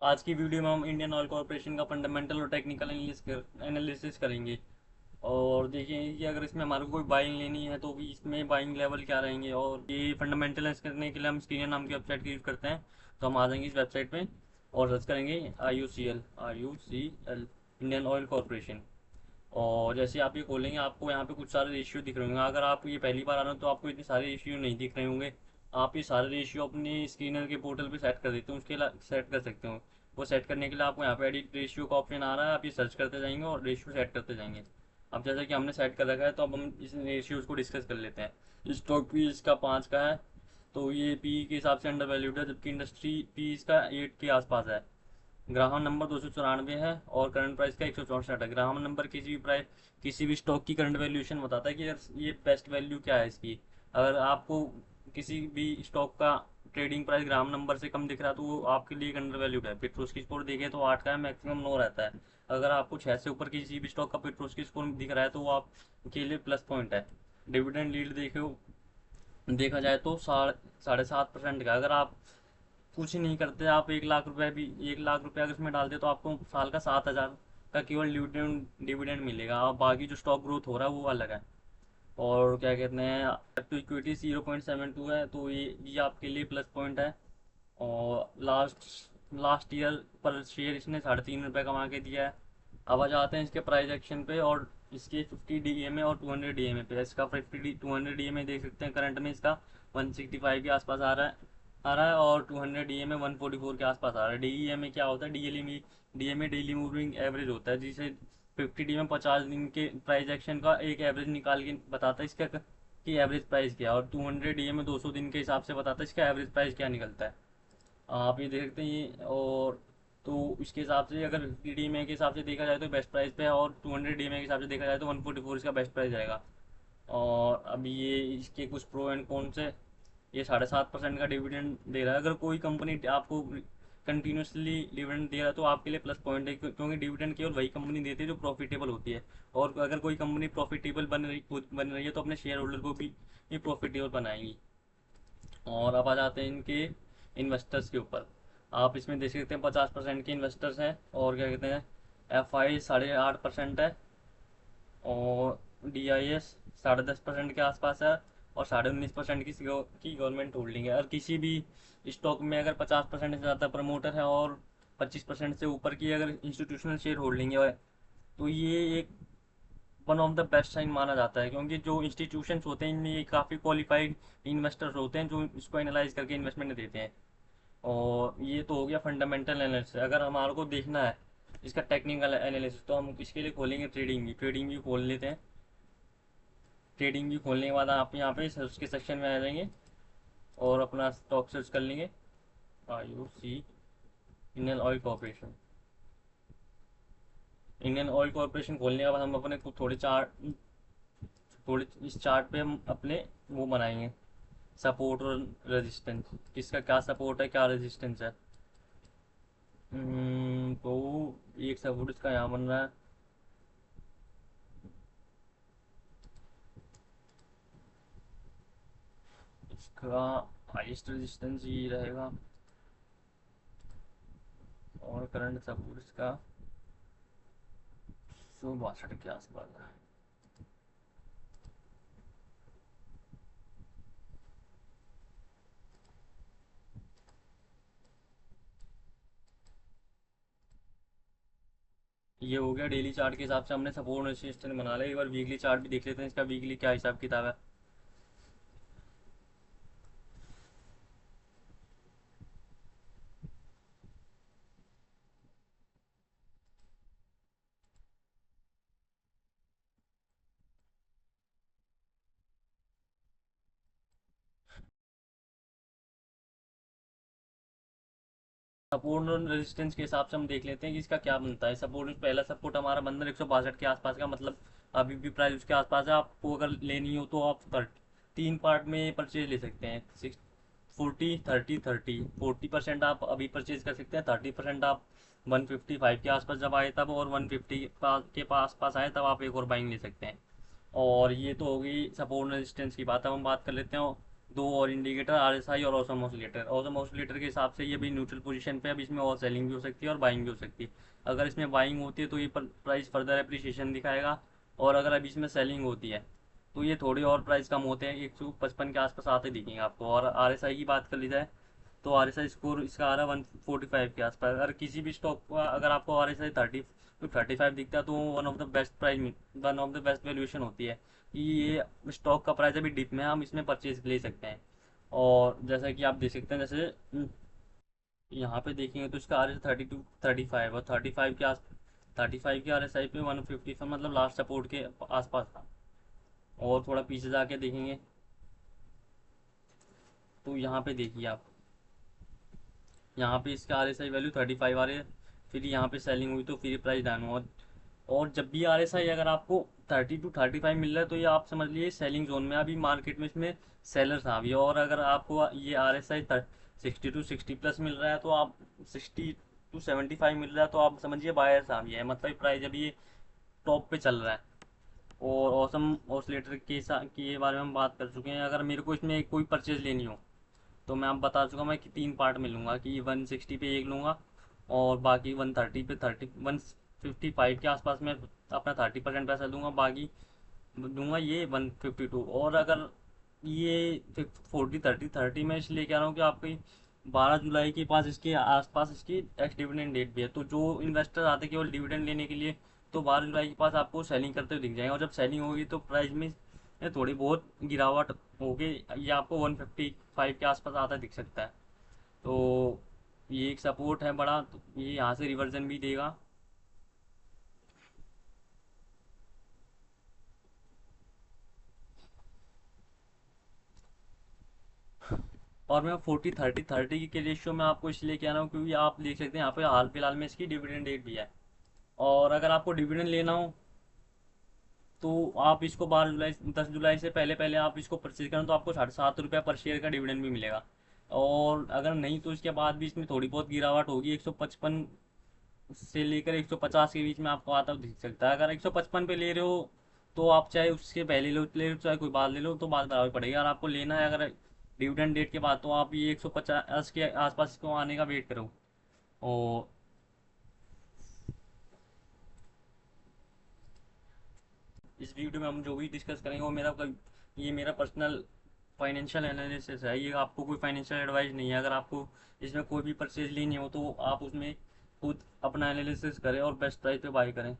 आज की वीडियो में हम इंडियन ऑयल कॉर्पोरेशन का फंडामेंटल और टेक्निकल एनालिसिस करेंगे। और देखेंगे कि अगर इसमें हमारे को कोई बाइंग लेनी है तो भी इसमें बाइंग लेवल क्या रहेंगे। और ये फंडामेंटल एनालिसिस करने के लिए हम स्क्रीनियर नाम की वेबसाइट का यूज़ करते हैं। तो हम आ जाएंगे इस वेबसाइट पे और सर्च करेंगे IUCL इंडियन ऑयल कॉर्पोरेशन। और जैसे आप ये खोलेंगे आपको यहाँ पे कुछ सारे रेशियो दिख रहे होंगे। अगर आप ये पहली बार आ रहे हो तो आपको इतने सारे रेशियो नहीं दिख रहे होंगे। आप ये सारे रेशियो अपने स्क्रीनर के पोर्टल पे सेट कर देते हो, उसके सेट कर सकते हो। वो सेट करने के लिए आपको यहाँ पे एडिट रेशियो का ऑप्शन आ रहा है, आप ये सर्च करते जाएंगे और रेशियो सेट करते जाएंगे। अब जैसा कि हमने सेट कर रखा है तो अब हम इस रेशियोज को डिस्कस कर लेते हैं। स्टॉक पी इसका 5 का है, तो ये पी के हिसाब से अंडर वैल्यूड है, जबकि इंडस्ट्री पी इसका 8 के आसपास है। ग्राहम नंबर 294 है और करंट प्राइस का 164 है। ग्राहम नंबर किसी भी स्टॉक की करंट वैल्यूएशन बताता है कि यार ये बेस्ट वैल्यू क्या है इसकी। अगर आपको किसी भी स्टॉक का ट्रेडिंग प्राइस ग्राहम नंबर से कम दिख रहा है तो वो आपके लिए अंडर वैल्यूड है। पेट्रोस की स्कोर देखें तो 8 का है, मैक्सिमम 9 रहता है। अगर आपको 6 से ऊपर किसी भी स्टॉक का पेट्रोस की स्कोर दिख रहा है तो वो आपके लिए प्लस पॉइंट है। डिविडेंड यील्ड देखा जाए तो 7.5% का। अगर आप कुछ नहीं करते, आप 1 लाख रुपए अगर इसमें डालते तो आपको साल का 7,000 का केवल डिविडेंड डिविडेंड मिलेगा, और बाकी जो स्टॉक ग्रोथ हो रहा है वो अलग है। और क्या कहते हैं, तो इक्विटी 0.72 है, तो ये आपके लिए प्लस पॉइंट है। और लास्ट ईयर पर शेयर इसने ₹3.5 कमा के दिया है। अब आ जाते हैं इसके प्राइस एक्शन पे और इसके 50 DMA और 200 DMA पे। इसका 200 DMA देख सकते हैं, करंट में इसका 165 के आसपास आ रहा है और 200 DMA 144 के आसपास आ रहा है। DEMA क्या होता है? DMA डेली मूविंग एवरेज होता है, जिसे 50 DMA 50 दिन के प्राइस एक्शन का एक एवरेज निकाल के बताता है इसका कि एवरेज प्राइस क्या है। और 200 DMA 200 दिन के हिसाब से बताता है इसका एवरेज प्राइस क्या निकलता है। आप ये देख सकते हैं ये। और तो इसके हिसाब से अगर 50 DMA के हिसाब से देखा जाए तो बेस्ट प्राइस पे है, और 200 DMA के हिसाब से देखा जाए तो 144 इसका बेस्ट प्राइस जाएगा। और अभी ये इसके कुछ प्रो एंड कॉन्स है। ये 7.5% का डिविडेंड दे रहा है। अगर कोई कंपनी आपको कंटिन्यूसली डिविडेंड दे रहा है तो आपके लिए प्लस पॉइंट है, क्योंकि डिविडेंड केवल वही कंपनी देती है जो प्रॉफिटेबल होती है। और अगर कोई कंपनी प्रॉफिटेबल बन रही है तो अपने शेयर होल्डर को भी ये प्रॉफिटेबल बनाएंगी। और अब आ जाते हैं इनके इन्वेस्टर्स के ऊपर। आप इसमें देख सकते हैं 50% के इन्वेस्टर्स हैं। और क्या कहते हैं, FI 8.5% है। और DIS 10.5% के आसपास है। और 19.5% की गवर्नमेंट होल्डिंग है। और किसी भी स्टॉक में अगर 50% से ज़्यादा प्रमोटर है और 25% से ऊपर की अगर इंस्टीट्यूशनल शेयर होल्डिंग है, तो ये एक one of the best sign माना जाता है, क्योंकि जो इंस्टीट्यूशंस होते हैं इनमें ये काफ़ी क्वालिफाइड इन्वेस्टर्स होते हैं जो इसको एनालाइज करके इन्वेस्टमेंट देते हैं। और ये तो हो गया फंडामेंटल एनालिसिस। अगर हमारे को देखना है इसका टेक्निकल एनालिसिस तो हम इसके लिए खोलेंगे ट्रेडिंग भी खोल लेते हैं। ट्रेडिंग भी खोलने के बाद आप यहाँ पे सर्च के सेक्शन में आ जाएंगे और अपना स्टॉक सर्च कर लेंगे। IOC Indian oil corporation. Indian oil corporation खोलने के बाद हम अपने कुछ थोड़े इस चार्ट पे हम अपने वो बनाएंगे, सपोर्ट और रेजिस्टेंस। किसका क्या सपोर्ट है क्या रेजिस्टेंस है। तो एक सपोर्ट इसका यहाँ बन रहा है। इसका हाईएस्ट रेजिस्टेंस ये रहेगा। और करंट सपोर्ट इसका 162 के आसपास है। ये हो गया डेली चार्ट के हिसाब से हमने सपोर्ट रेजिस्टेंस बना लिया। एक बार वीकली चार्ट भी देख लेते हैं इसका, वीकली क्या हिसाब किताब है। सपोर्ट और रेजिस्टेंस के हिसाब से हम देख लेते हैं कि इसका क्या बनता है। सपोर्ट, पहला सपोर्ट हमारा बन रहा है 162 के आसपास का, मतलब अभी भी प्राइस उसके आसपास है। आपको अगर लेनी हो तो आप 3 पार्ट में परचेज ले सकते हैं। 40 30 30 40% आप अभी परचेज कर सकते हैं, 30% आप 155 के आसपास जब आए तब, और 150 के पास पास आए तब आप एक और बाइंग ले सकते हैं। और ये तो होगी सपोर्ट रेजिस्टेंस की बात। अब हम बात कर लेते हैं दो और इंडिकेटर, आरएसआई और ऑसम ऑसिलेटर। ऑसम ऑसिलेटर के हिसाब से ये भी न्यूट्रल पोजीशन पे है। अब इसमें और सेलिंग भी हो सकती है और बाइंग भी हो सकती है। अगर इसमें बाइंग होती है तो ये प्राइस फर्दर एप्रिसिएशन दिखाएगा, और अगर अभी इसमें सेलिंग होती है तो ये थोड़ी और प्राइस कम होते हैं, 155 के आसपास आते दिखेंगे आपको। और आरएसआई की बात कर ली जाए तो आरएसआई स्कोर इसका आ रहा है 145 के आसपास। अगर किसी भी स्टॉक का अगर आपको आरएसआई 30 to 35 दिखता है तो one of the best price, one of the best valuation होती है कि ये स्टॉक का प्राइस अभी डिप में है, हम इसमें परचेज ले सकते हैं। और जैसा कि आप देख सकते हैं, जैसे यहाँ पे देखेंगे तो इसका आर एस 30 to 35, और 35 के आर एस आई पे 150 मतलब लास्ट सपोर्ट के आसपास था। और थोड़ा पीछे जाके देखेंगे तो यहाँ पे देखिए आप, यहाँ पे इसका आर एस आई वैल्यू 35 आ रही है, फिर यहाँ पे सेलिंग हुई तो फिर प्राइस डाउन हुआ। और जब भी आर एस आई अगर आपको 30 to 35 मिल रहा है तो ये आप समझ लीजिए सेलिंग जोन में, अभी मार्केट में इसमें सेलर्स आ गए। और अगर आपको ये R S I 60 to 60 plus मिल रहा है तो आप 60 to 75 मिल रहा है तो आप समझिए बायर्स आ गए हैं, मतलब प्राइस अभी ये टॉप पे चल रहा है। और ऑसम ऑसिलेटर के बारे में हम बात कर चुके हैं। अगर मेरे को इसमें कोई परचेज लेनी हो तो मैं आप बता चुका, मैं कि 3 पार्ट में लूँगा, कि 160 पे एक लूँगा और बाकी 130 पे 155 के आसपास में अपना 30% पैसा दूंगा, बाकी दूंगा ये 152। और अगर ये 40 30 30 में इसलिए कह रहा हूँ कि आपकी 12 जुलाई के पास इसके आसपास इसकी एक्स डिविडेंड डेट भी है, तो जो इन्वेस्टर आते हैं केवल डिविडेंड लेने के लिए तो 12 जुलाई के पास आपको सेलिंग करते हुए दिख जाएंगे। और जब सेलिंग होगी तो प्राइस में थोड़ी बहुत गिरावट होगी, ये आपको 155 के आसपास आता दिख सकता है। तो ये एक सपोर्ट है बड़ा, तो ये यहाँ से रिवर्जन भी देगा। और मैं 40 30 30 के रेशियो में आपको इसलिए कह रहा हूँ क्योंकि आप देख सकते हैं यहाँ पे हाल फिलहाल में इसकी डिविडेंड डेट भी है। और अगर आपको डिविडेंड लेना हो तो आप इसको 12 जुलाई 10 जुलाई से पहले पहले आप इसको परचेज करें तो आपको 7.5 रुपया पर शेयर का डिविडेंड भी मिलेगा। और अगर नहीं तो इसके बाद भी इसमें थोड़ी बहुत गिरावट होगी, 155 से लेकर 150 के बीच में आपको आता हुआ दिख सकता है। अगर 155 पे ले रहे हो तो आप चाहे उसके पहले ले लो चाहे कोई बाद ले लो तो बात बराबर पड़ेगी। अगर आपको लेना है अगर डिविडेंड डेट के बाद तो आप ये 150 के आसपास इसको आने का वेट करो। और इस वीडियो में हम जो भी डिस्कस करेंगे वो ये मेरा पर्सनल फाइनेंशियल एनालिसिस है, ये आपको कोई फाइनेंशियल एडवाइस नहीं है। अगर आपको इसमें कोई भी परचेज लेनी हो तो आप उसमें खुद अपना एनालिसिस करें और बेस्ट प्राइस पे बाय करें।